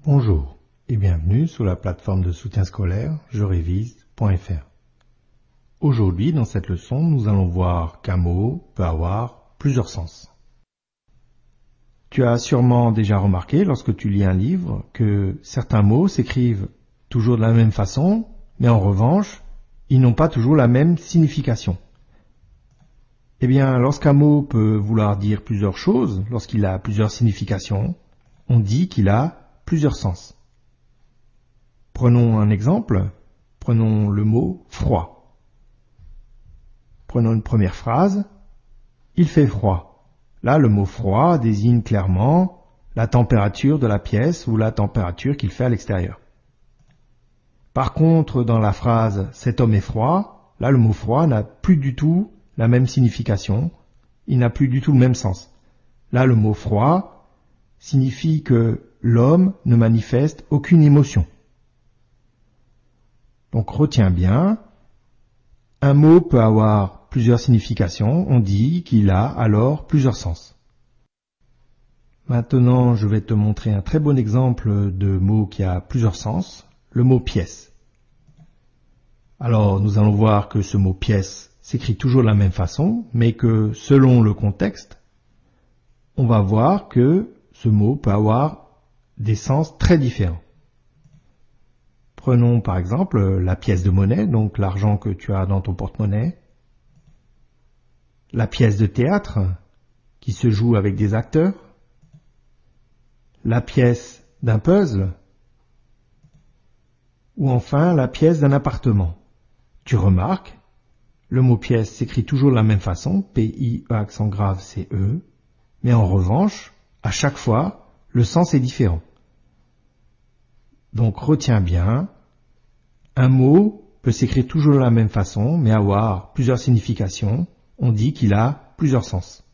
Bonjour et bienvenue sur la plateforme de soutien scolaire jerévise.fr. Aujourd'hui, dans cette leçon, nous allons voir qu'un mot peut avoir plusieurs sens. Tu as sûrement déjà remarqué, lorsque tu lis un livre, que certains mots s'écrivent toujours de la même façon, mais en revanche, ils n'ont pas toujours la même signification. Eh bien, lorsqu'un mot peut vouloir dire plusieurs choses, lorsqu'il a plusieurs significations, on dit qu'il a plusieurs sens. Prenons un exemple, prenons le mot « froid ». Prenons une première phrase, « Il fait froid ». Là, le mot « froid » désigne clairement la température de la pièce ou la température qu'il fait à l'extérieur. Par contre, dans la phrase « Cet homme est froid », là, le mot « froid » n'a plus du tout la même signification, il n'a plus du tout le même sens. Là, le mot « froid » signifie que l'homme ne manifeste aucune émotion. Donc, retiens bien, un mot peut avoir plusieurs significations, on dit qu'il a alors plusieurs sens. Maintenant, je vais te montrer un très bon exemple de mot qui a plusieurs sens, le mot « pièce ». Alors, nous allons voir que ce mot « pièce » s'écrit toujours de la même façon, mais que selon le contexte, on va voir que ce mot peut avoir des sens très différents. Prenons par exemple la pièce de monnaie, donc l'argent que tu as dans ton porte-monnaie, la pièce de théâtre qui se joue avec des acteurs, la pièce d'un puzzle, ou enfin la pièce d'un appartement. Tu remarques, le mot pièce s'écrit toujours de la même façon, P-I-E accent grave C-E, mais en revanche, à chaque fois, le sens est différent. Donc retiens bien, un mot peut s'écrire toujours de la même façon, mais avoir plusieurs significations, on dit qu'il a plusieurs sens.